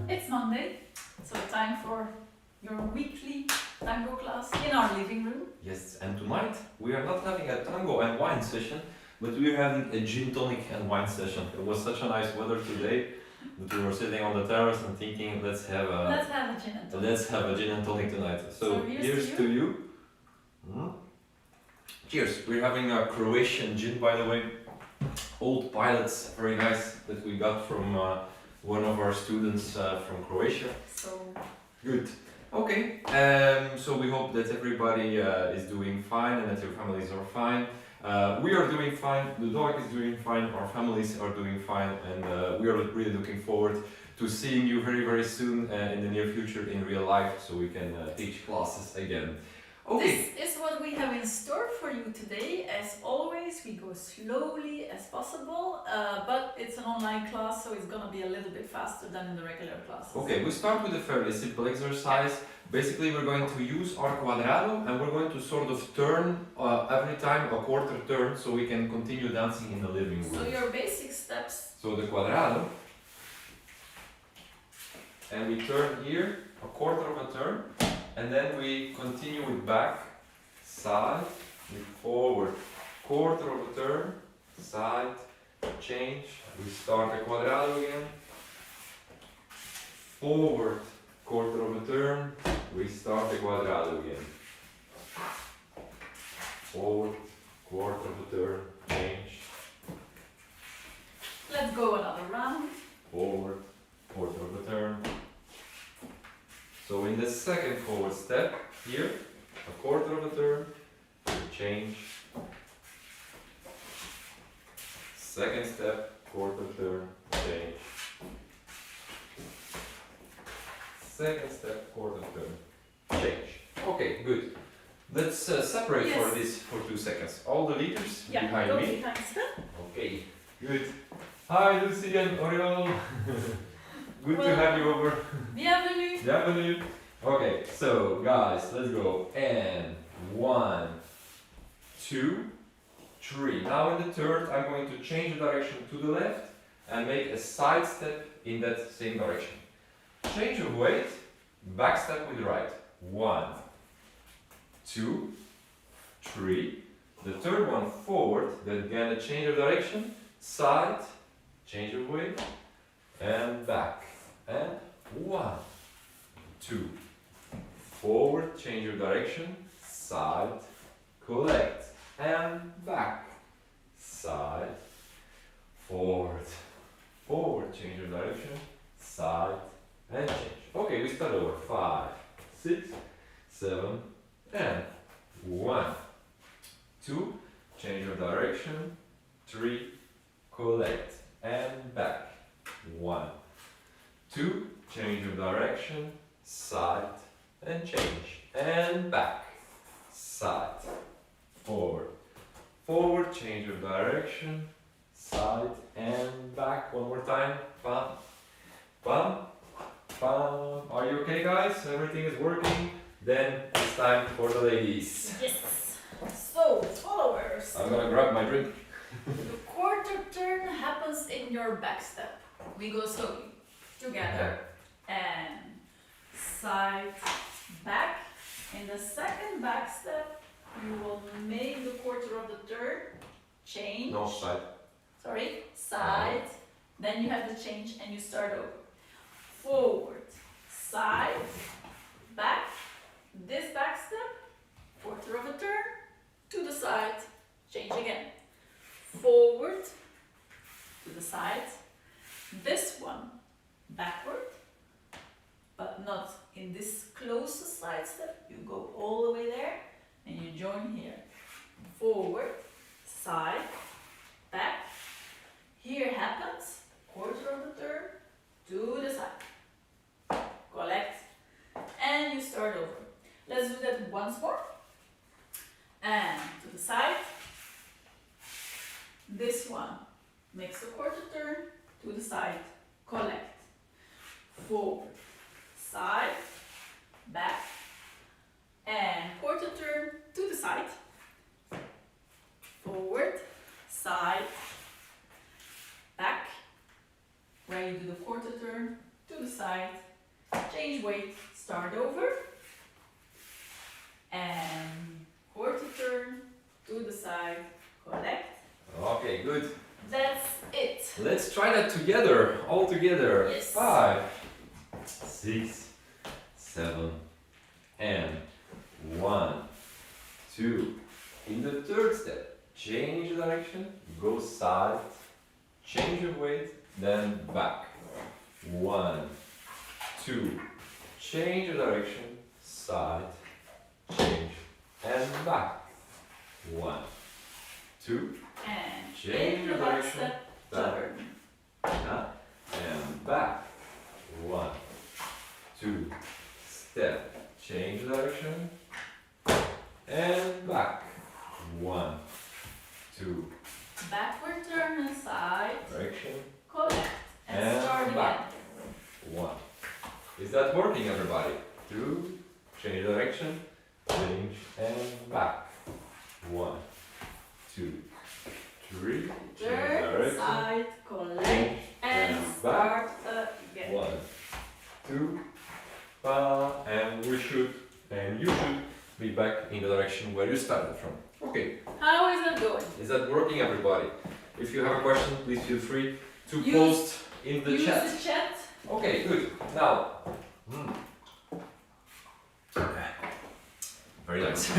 It's Monday, so time for your weekly tango class in our living room. Yes, and tonight we are not having a tango and wine session, but we are having a gin tonic and wine session. It was such a nice weather today that we were sitting on the terrace and thinking, let's have a gin and tonic. let's have a gin and tonic tonight. So here's to you. Cheers. We're having a Croatian gin, by the way. Old pilots, very nice, that we got from one of our students from Croatia. So Good. Okay, so we hope that everybody is doing fine and that your families are fine. We are doing fine, the dog is doing fine, our families are doing fine, and we are really looking forward to seeing you very, very soon in the near future in real life so we can teach classes again. Okay. this is what we have in store for you today. As always, we go slowly as possible, but it's an online class, so it's gonna be a little bit faster than in the regular classes. Okay, we start with a fairly simple exercise. Basically, we're going to use our quadrado and we're going to sort of turn every time a quarter turn so we can continue dancing in the living room. So your basic steps. So the quadrado, and we turn here a quarter of a turn, and then we continue with back, side, with forward, quarter of a turn, side, change, we start the quadrado again, forward, quarter of a turn, we start the quadrado again, forward, quarter of a turn, change, Let's go another round. forward, quarter of a turn. So in the second forward step, here, a quarter of a turn, change. Second step, quarter turn, change. Second step, quarter turn, change. Okay, good. Let's separate for 2 seconds. All the leaders behind go me. behind Steph. Okay, good. Hi Lucy and Oriol. Good to have you over. Bienvenue. Bienvenue. Okay, so guys, let's go. And 1, 2, 3. Now in the third, I'm going to change the direction to the left and make a side step in that same direction. Change of weight, back step with the right. 1, 2, 3. The third one forward, then again a change of direction, side, change of weight, and back. And 1, 2, forward, change your direction, side, collect, and back, side, forward, forward, change your direction, side, and change. Okay, we start over. 5, 6, 7, and 1, 2, change your direction, 3, collect, and back, 1, 2, change your direction, side, and change, and back, side, forward, forward, change your direction, side, and back, one more time, bam, bam, bam. Are you okay guys? Everything is working? Then it's time for the ladies. Yes. So, followers. I'm gonna grab my drink. The quarter turn happens in your back step. We go slowly. Together. And side, back. In the second back step, you will make the quarter of the turn. Change. No, side. Sorry. Side. Then you have the change and you start over. Forward. Side. Back. This back step. Quarter of a turn. To the side. Change again. Forward, to the side, this one backward, but not in this closest side step. You go all the way there and you join here. Forward, side, back. Here happens quarter of the turn to the side. Collect and you start over. Let's do that once more. And to the side. This one makes a quarter turn to the side, collect, forward, side, back, and quarter turn to the side, forward, side, back, you do the quarter turn to the side, change weight, start over, and quarter turn to the side, collect. Okay, good. That's it. Let's try that together, all together. Yes. 5, 6, 7, and 1, 2. In the third step, change direction, go side, change your weight, then back. 1, 2, change your direction, side, change, and back. 1, 2, And change in your the back direction, step, back, turn. and back. 1, 2, step, change direction, and back. 1, 2, Backward turn and side, direction, collect, and and start again. back. 1. Is that working, everybody? 2, change direction, change, and back. 1, 2, 3, change Turn, direction, side, collect, change, and and start again. 1, 2, and you should be back in the direction where you started from. Okay, How is that going? is that working, everybody? If you have a question, please feel free to Use- post in the Use chat. the chat. Okay, good. Now, very nice.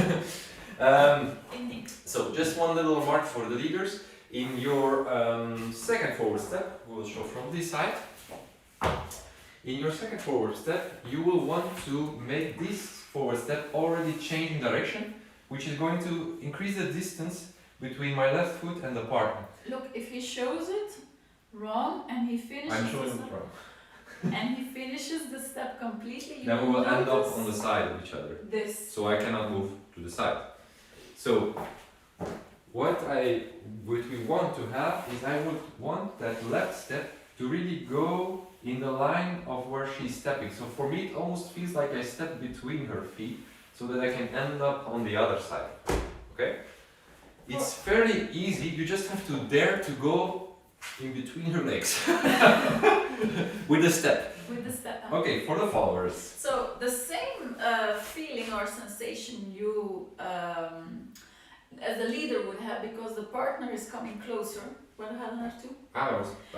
Indeed. So just one little remark for the leaders. In your second forward step, we will show from this side. In your second forward step, you will want to make this forward step already changing direction, which is going to increase the distance between my left foot and the partner. Look, if he shows it wrong and he finishes I'm the showing it step, wrong. and he finishes the step completely, you Then we will end up notice on the side of each other. this. So I cannot move to the side. So what we want to have is I would want that left step to really go in the line of where she's stepping. So for me it almost feels like I step between her feet so that I can end up on the other side. Okay? It's fairly easy, you just have to dare to go in between her legs with the step. With the step. Okay, for the followers. So the same feeling or sensation you as a leader would have because the partner is coming closer. What happened to? I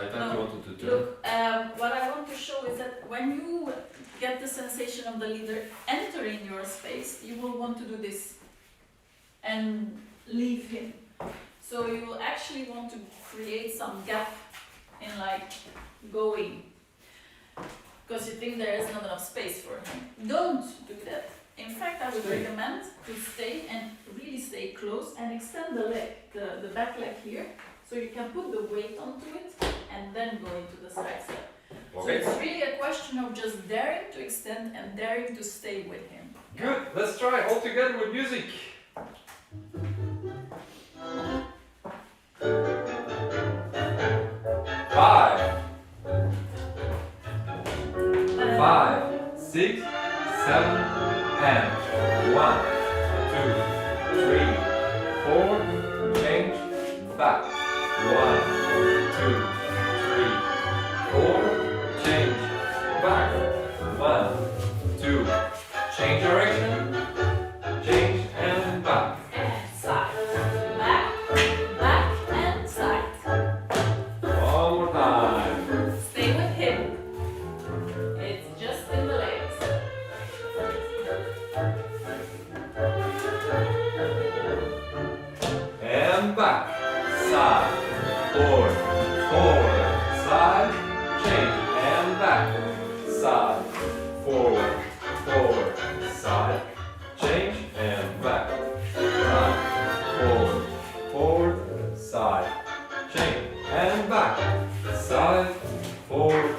thought you wanted to turn. Look, what I want to show is that when you get the sensation of the leader entering your space, you will want to do this and leave him. So you will actually want to create some gap in like going because you think there is not enough space for him. Don't do that. In fact, I would recommend to stay and really stay close and extend the leg, the back leg here, so you can put the weight onto it and then go into the side step. So Okay. it's really a question of just daring to extend and daring to stay with him. Good. Let's try all together with music. Five, 5, 6, 7, and 1, 2, 3, 4, change, back. 1, 2, 3, 4, change, back. 1, 2, change direction, change and back. And side, back, back and side. One more time. Stay with him. It's just in the legs. And back, side, forward, forward, side, change, and back, side, forward, forward, side, change, and back, side, forward, forward, side, change, and back, side, forward,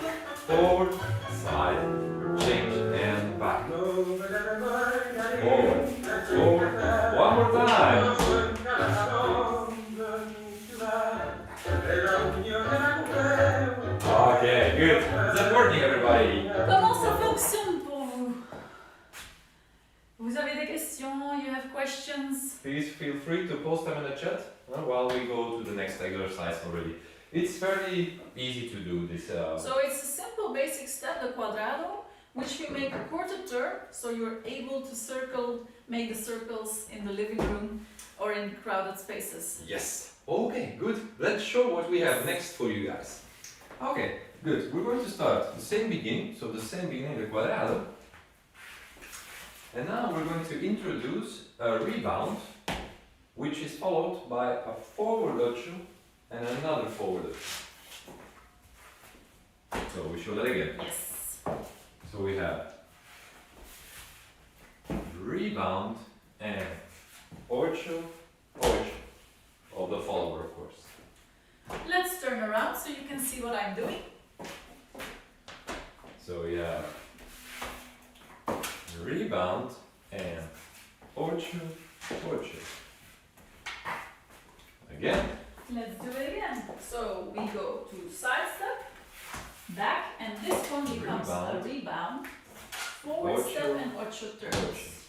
forward, side, change, and back, forward, forward, one more time. Okay, good. Is that working, everybody? Comment ça fonctionne pour vous? Vous avez des questions? You have questions? Please feel free to post them in the chat while we go to the next exercise already. It's very easy to do this. So it's a simple basic step, the quadrado, which we make a quarter turn, so you're able to make the circles in the living room or in crowded spaces. Yes. Okay, good. Let's show what we have next for you guys. Okay, good. We're going to start the same beginning, so the same beginning, the quadrado. And now we're going to introduce a rebound, which is followed by a forward ocho and another forward ocho. So we show that again. Yes. So we have rebound and ocho, ocho, of the follower, of course. Let's turn around so you can see what I'm doing. So we have rebound and ocho, ocho. Again. Let's do it again. So we go to side step, back, and this one becomes a rebound, forward Ocho. step, and ocho turns.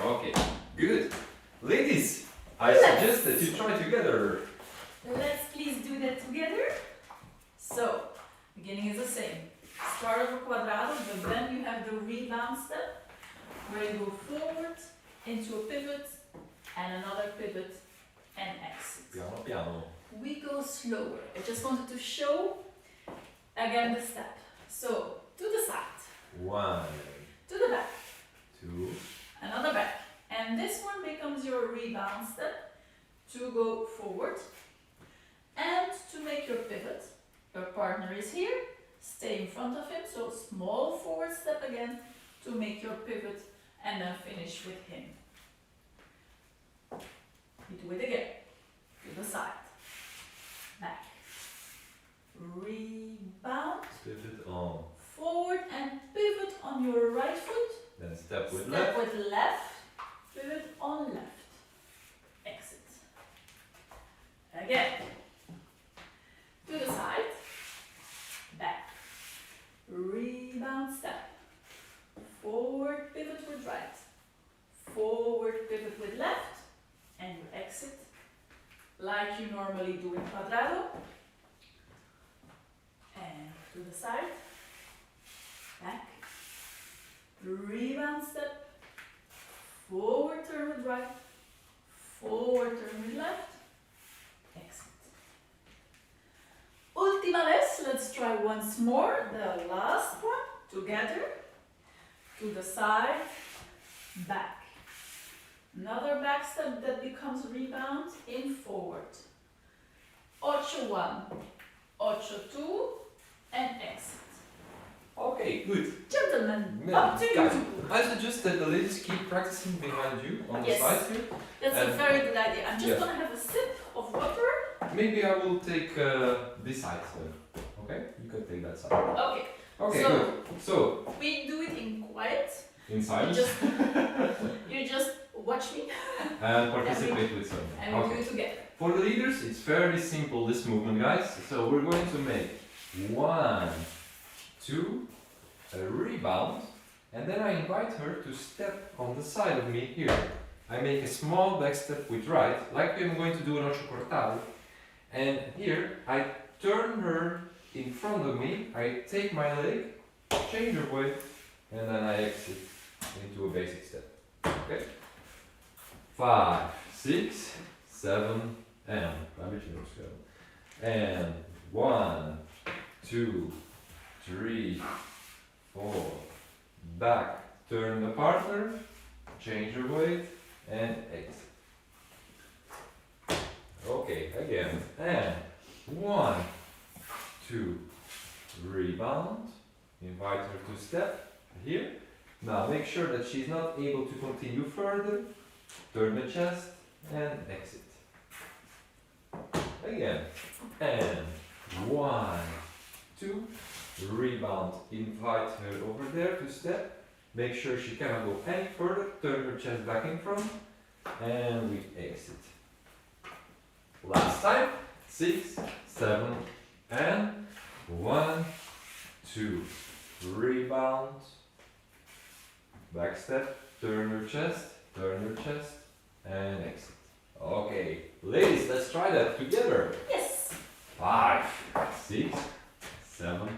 Okay, good. Ladies, I Let's- suggest that you try together. Let's please do that together. So, beginning is the same. Start of a quadrado, but then you have the rebound step, where you go forward into a pivot, and another pivot, and exit. Piano, piano. We go slower. I just wanted to show again the step. So, to the side, One, to the back, two, another back. And this one becomes your rebound step to go forward. And to make your pivot, your partner is here, stay in front of him, so small forward step again to make your pivot and then finish with him. We do it again, to the side, back, rebound, pivot on, forward and pivot on your right foot, then step with step left. with left, pivot on left, exit. Again, to the side, back, rebound step, forward pivot with right, forward pivot with left, and you exit like you normally do in quadrado. And to the side, back, rebound step, forward turn with right, forward turn with left, exit. Ultima vez, let's try once more, the last one, together, to the side, back. Another back step that becomes rebound in forward. Ocho one, ocho two, and exit. Okay, good. Gentlemen, Man, up to you. guys, I suggest that the ladies keep practicing behind you on the Yes. side here. That's a And- very good idea. I'm just yeah. gonna have a sip of water. Maybe I will take this side. Okay, you can take that side. Okay, Okay, So- good. So we do it in quiet. in You silence just, you just watch me and participate with some. and we do Okay. it together. For the leaders, it's fairly simple, this movement, guys. So we're going to make 1, 2, a rebound, and then I invite her to step on the side of me here. I make a small back step with right, like I'm going to do an ocho cortado. And here, I turn her in front of me, I take my leg, change her weight, and then I exit into a basic step. Okay? 5, 6, 7, and 1, 2, 3, 4, back, turn the partner, change your weight, and exit. Okay, again, and 1, 2, rebound, invite her to step here. Now make sure that she's not able to continue further, turn the chest, and exit. Again, and 1, 2, rebound, invite her over there to step, make sure she cannot go any further, turn her chest back in front, and we exit. Last time, 6, 7, and 1, 2, rebound, back step, turn your chest, and exit. Okay, ladies, let's try that together. Yes. 5, 6, 7,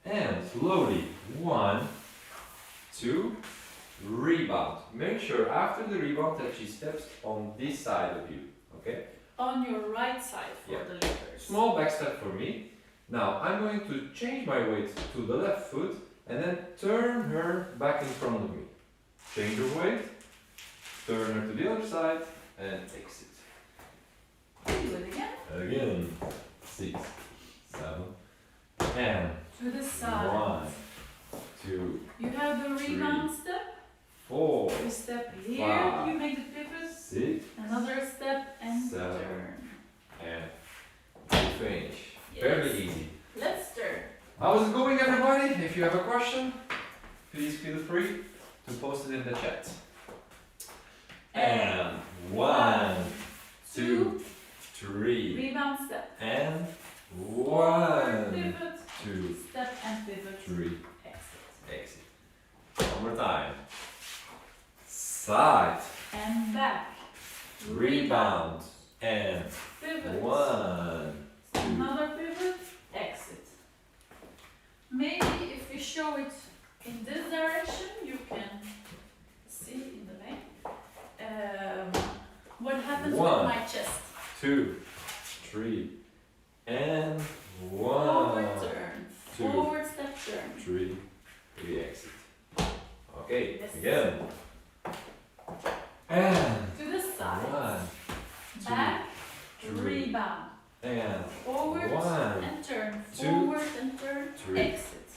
and slowly 1, 2, rebound. Make sure after the rebound that she steps on this side of you, okay? On your right side for Yeah. the leaders. Small back step for me. Now I'm going to change my weight to the left foot and then turn her back in front of me. Change her weight, turn her to the other side and exit. Do it again. Again, 6, 7, and To the side. 1, 2, You have the rebound step. 4, You step here, 5, you make the pivot. 6, Another step and 7, turn. and finish. Yes. Very easy. Let's turn. How's it going, everybody? If you have a question, please feel free to post it in the chat. And 1, 2, 3, Rebound step. and Forward 1, pivot. 2, Step and pivot. 3, Exit. exit. One more time. Side, And back. rebound, and Pivot. 1, 2. Another pivot. Exit. Maybe if we show it in this direction, you can see in the lane. What happens One. with my chest? 2, 3, and 1, Forward turn. 2, Forward step turn. 3, we exit. Okay, Yes. again. And To the side. 1, Back. 2, Rebound. and Forward 1, and turn. 2, Forward and turn. 3. Exit.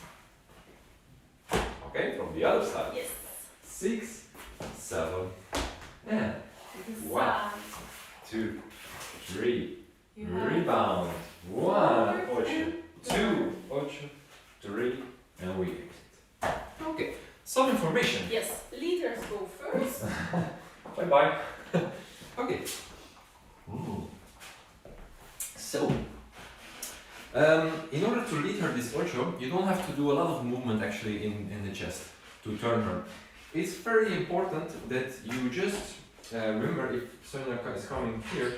Okay, from the other side. Yes. 6, 7, and To the One. side. 2, 3, You have rebound. 1, forward 8, and 2, 8, 3, and we exit. Okay, some information. Yes, leaders go first. Bye bye. Okay. So, in order to lead her this ocho, you don't have to do a lot of movement actually in the chest to turn her. It's very important that you just remember, if Sonia is coming here,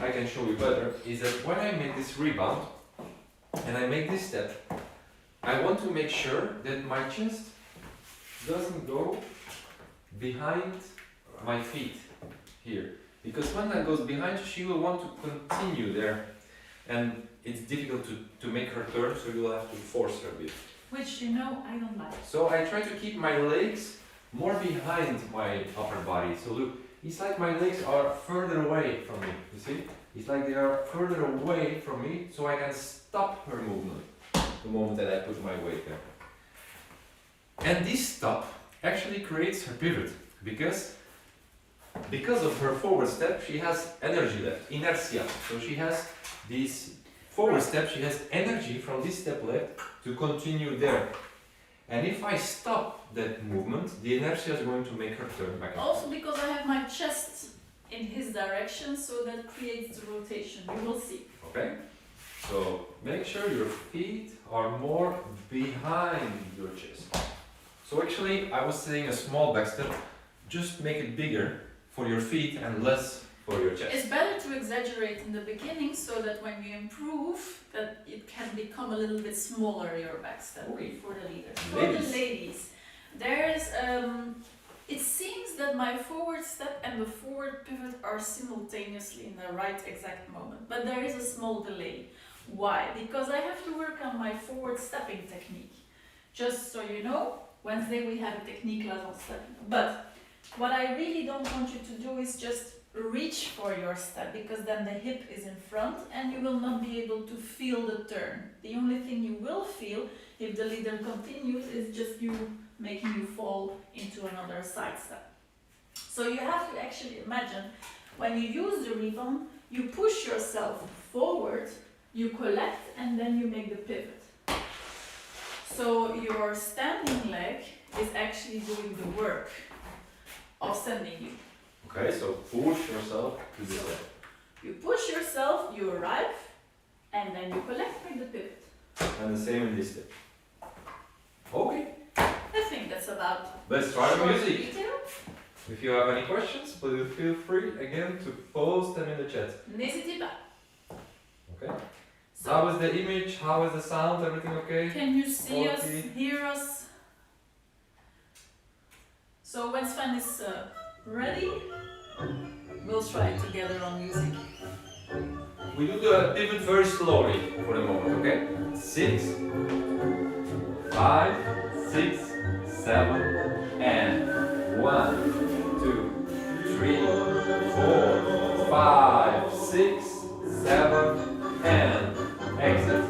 I can show you better, is that when I make this rebound and I make this step, I want to make sure that my chest doesn't go behind my feet here. Because when that goes behind, she will want to continue there. And it's difficult to make her turn, so you will have to force her a bit. Which you know I don't like. So I try to keep my legs more behind my upper body. So look, it's like my legs are further away from me, you see? It's like they are further away from me, so I can stop her movement the moment that I put my weight there. And this stop actually creates her pivot, because of her forward step, she has energy left, inertia. So she has this forward step, she has energy from this step left to continue there. And if I stop that movement, the inertia is going to make her turn back. Also because I have my chest in his direction, so that creates the rotation. You will see. Okay? So make sure your feet are more behind your chest. So actually, I was saying a small back step, just make it bigger for your feet and less for your chest. It's better to exaggerate in the beginning so that when you improve, that it can become a little bit smaller, your back step. Okay. For the leaders. For Ladies. the ladies, there's it seems that my forward step and the forward pivot are simultaneously in the right exact moment, but there is a small delay. Why? Because I have to work on my forward stepping technique. Just so you know, Wednesday we have a technique class on stepping. But what I really don't want you to do is just reach for your step, because then the hip is in front and you will not be able to feel the turn. The only thing you will feel if the leader continues is just you making you fall into another side step. So you have to actually imagine when you use the rebound, you push yourself forward, you collect, and then you make the pivot. So your standing leg is actually doing the work of sending you. Okay, so push yourself to the step. You push yourself, you arrive, and then you collect, make the pivot. And the same in this step. Okay, I think that's about let's try the short music. detail. If you have any questions, please feel free again to post them in the chat. N'hésitez pas. Okay. So, How is the image? How is the sound? Everything okay? can you see us, Okay. hear us? So when Sven is ready, we'll try it together on music. We do the pivot very slowly for the moment, okay? 6, 5, 6, 7, and 1, 2, 3, 4, 5, 6, 7, and exit.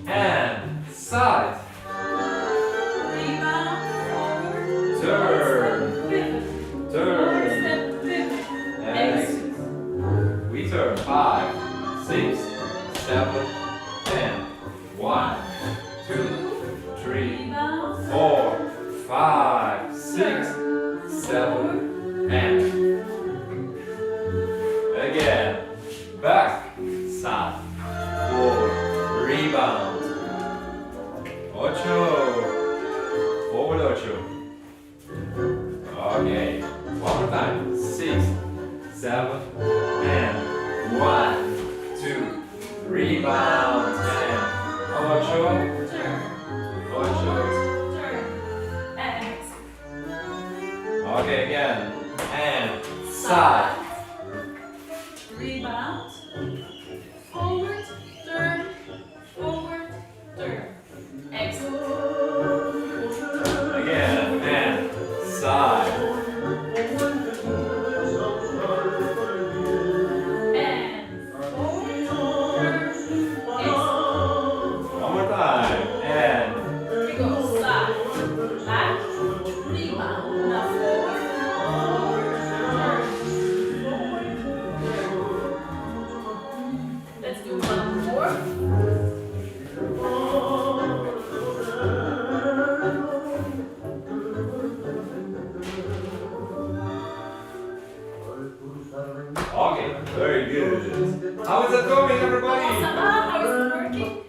And side, Rebound, forward, turn, pivot, turn, step, pivot, and exit. exit. We turn 5, 6, 7, and 1, 2, 3, Rebound, 4, 5, 6, 7, and again, back, side, forward, rebound, 8, forward 8. Okay, one more time, 6, 7, and 1, 2, rebound, and 8, turn, 8. forward, turn, and exit. Okay, again, and side, Rebound, forward, turn, exit. again, and side, And forward, turn, exit. one more time, and We go side, back, rebound. Now forward, turn, turn. Let's do one more. okay, very good. How is that going, everybody? How is it working?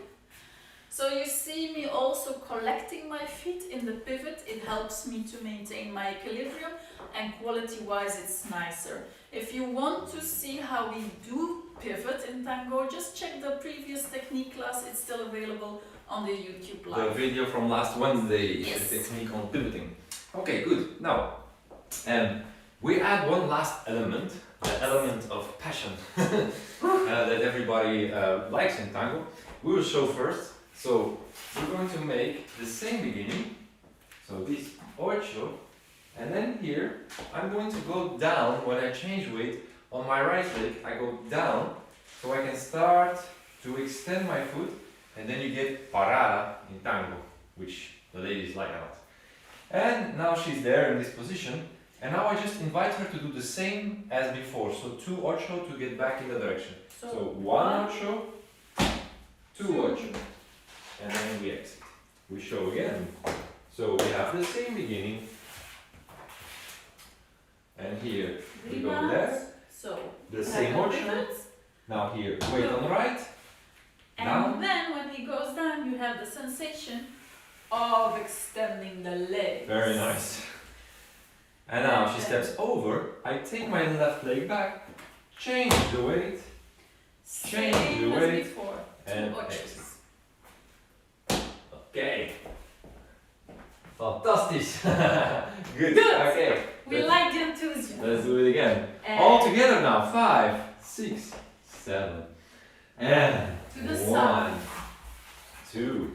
So you see me also collecting my feet in the pivot. It helps me to maintain my equilibrium, and quality-wise it's nicer. If you want to see how we do pivot in tango, just check the previous technique class. It's still available on the YouTube The live. video from last Wednesday, Yes. the technique on pivoting. Okay, good. Now, we add one last element, the element of passion that everybody likes in tango. We will show first. So we're going to make the same beginning. So this 8, and then here I'm going to go down when I change weight on my right leg. I go down so I can start to extend my foot, and then you get parada in tango, which the ladies like a lot. And now she's there in this position, and now I just invite her to do the same as before. So 2 8 to get back in the direction. So 1 8, 2 8, and then we exit. We show again. So we have the same beginning, and here we go there, Rebounds. So the same 8. pivots. Now here, weight on the right, And down. then when he goes down, you have the sensation of extending the legs. Very nice. And now she steps over, I take my left leg back, change the weight, change Same the as weight, before. and Two exit. oches. Okay. Fantastic. Good. Good. Okay. We Let's- like the enthusiasm. Let's do it again. And All together now. 5, 6, 7, and to the 1, side. 2,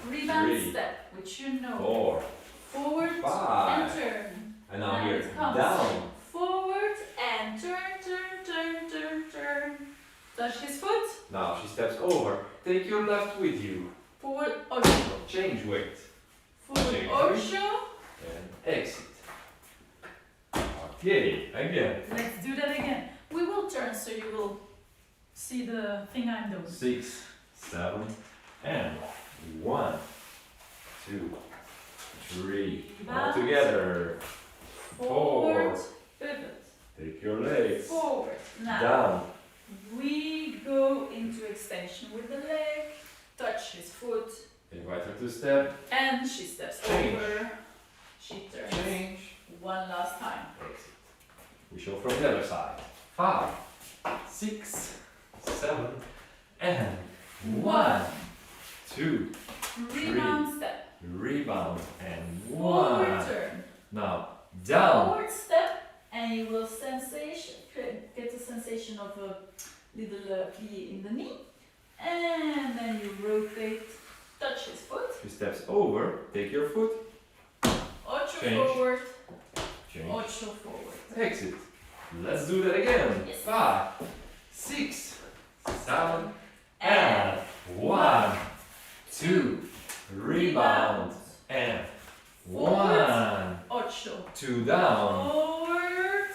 Rebound 3, step, which you know. 4, Forward 5. and turn. And now And here, it comes. down. Forward and turn. Touch his foot. Now she steps over. Take your left with you. Forward, ocho. Change weight. Forward, Change ocho. And exit. Okay, again. Let's do that again. We will turn so you will see the thing I'm doing. 6, 7, and 1, 2, 3. All Bounce. together. Forward, 4. pivot. Take your legs. Forward. Now, Down. we go into extension with the leg. Touch his foot. Invite her to step. And she steps Change. over. She turns. change, One last time. exit. We show from the other side. 5, 6, 7, and 1, 2, Rebound step. rebound, and Forward 1. turn. Now, down. Forward step, and you will get a sensation of a little plie in the knee. And then you rotate, touch his foot. 2 steps over, take your foot, Ocho Change. forward, change, ocho forward. exit. Let's do that again. Yes. 5, 6, 7, and 1, 2, rebound, and 1, Ocho. 2 down, Forward.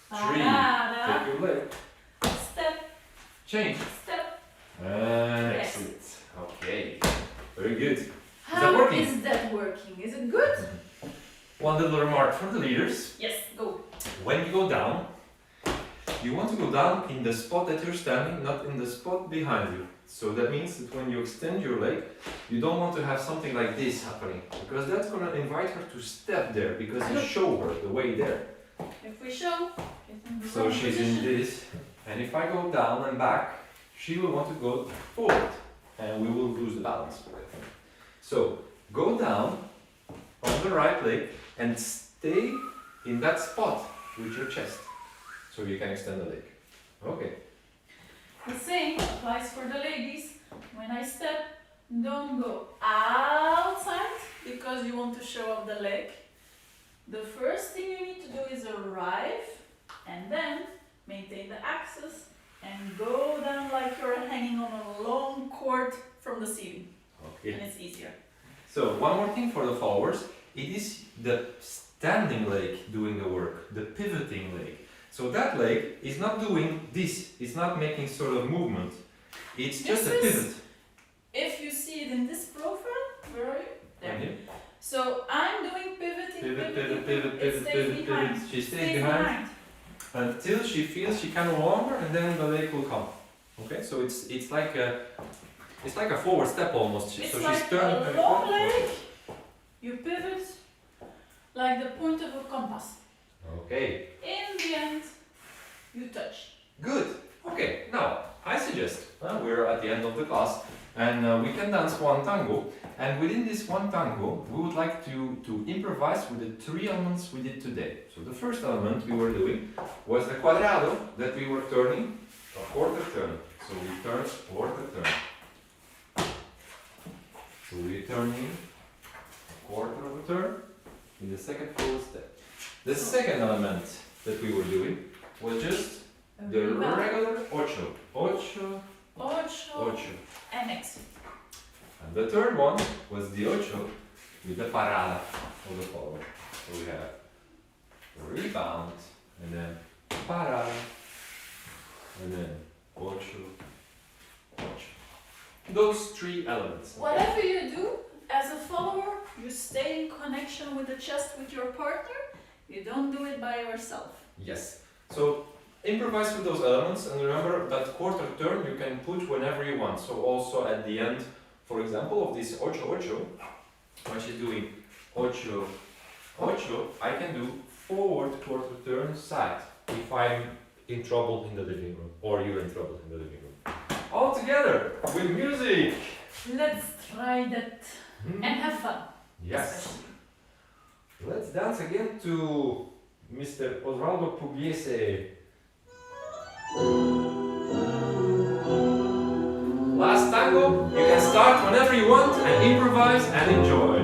3, Parada. take your leg, Step, change, step. and Yes. exit. Okay, very good. How working? is that working? Is it good? One little remark for the leaders. Yes, go. When you go down, you want to go down in the spot that you're standing, not in the spot behind you. So that means that when you extend your leg, you don't want to have something like this happening, because that's going to invite her to step there, because you show her the way there. If we show, it's in the So wrong she's position. in this, and if I go down and back, she will want to go forward, and we will lose the balance. So go down on the right leg and stay in that spot with your chest, so you can extend the leg. Okay. The same applies for the ladies. When I step, don't go outside because you want to show off the leg. The first thing you need to do is arrive and then maintain the axis and go down like you're hanging on a long cord from the ceiling. Okay. And it's easier. So one more thing for the followers, it is the standing leg doing the work, the pivoting leg. So that leg is not doing this, it's not making sort of movement. It's just a This is- pivot. If you see it in this profile, where are you? There. And here, So I'm doing pivoting, pivot, pivoting, pivot, pivot, it pivot, stays pivot, behind. pivot. She stays Stays behind until she feels she can no longer, and then the leg will come. Okay, so it's like a forward step almost. It's So like she's turning a very long quick. leg. You pivot like the point of a compass. Okay. In the end, you touch. Good. Okay. Now I suggest we're at the end of the class, and we can dance one tango. And within this one tango, we would like to improvise with the 3 elements we did today. So the first element we were doing was the cuadrado that we were turning a quarter turn. So we turn quarter turn. So we're turning a quarter of a turn in the second forward step. The second element that we were doing was just the Rebound. regular ocho. Ocho, Ocho. ocho. And exit. And the third one was the ocho with the parada of the follower. So we have rebound, and then parada, and then ocho, ocho. Those 3 elements. okay? Whatever you do, as a follower, you stay in connection with the chest with your partner. You don't do it by yourself. Yes. So improvise with those elements, and remember that quarter turn you can put whenever you want. So also at the end, for example, of this ocho ocho, when she's doing ocho ocho, I can do forward quarter turn side if I'm in trouble in the living room, or you're in trouble in the living room. All together with music. Let's try that Hmm. and have fun. Yes. Especially. Let's dance again to Mr. Osvaldo Pugliese. Last tango, you can start whenever you want and improvise and enjoy.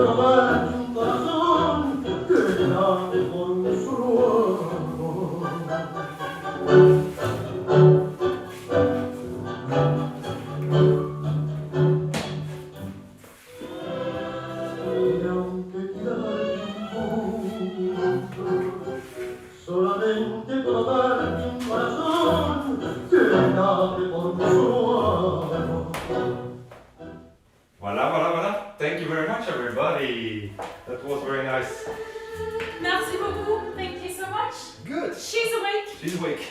trovare un corazon che nate por un solo amor. Y aunque tirarte un punto, solamente trovarte un corazon que nate por un solo amor. Voila, voila, voila. Thank you very much, everybody. That was very nice. Merci beaucoup. Thank you so much. Good. She's awake. She's awake.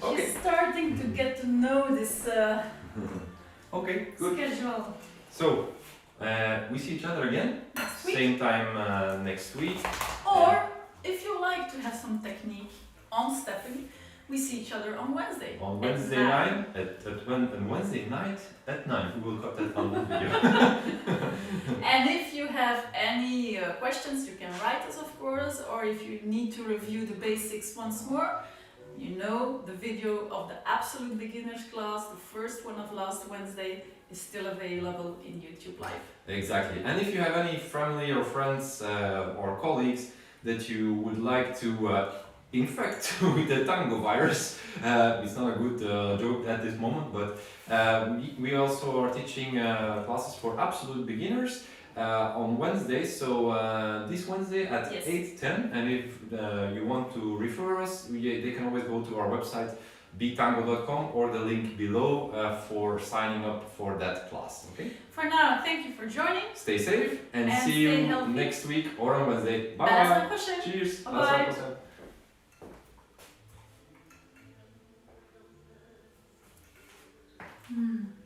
Okay. She's starting to get to know this Okay, good. schedule. So, we see each other again. Next week. Same time next week. Or if you like to have some technique on stepping, we see each other on Wednesday. On at Wednesday 9. night on Wednesday night at 9. We will cut that on the video. And if you have any questions, you can write us, of course, or if you need to review the basics once more, you know the video of the Absolute Beginners class, the first one of last Wednesday, is still available in YouTube Live. Exactly. And if you have any family or friends or colleagues that you would like to infect with the tango virus, it's not a good joke at this moment, but we also are teaching classes for absolute beginners on Wednesday. So this Wednesday at Yes. 8:10, and if you want to refer us, they can always go to our website betango.com or the link below for signing up for that class. Okay? For now, thank you for joining. Stay safe and And see stay you healthy. next week or on Wednesday. Bye À la bye. semaine prochaine. Cheers. Bye À la semaine bye. prochaine. Hmm.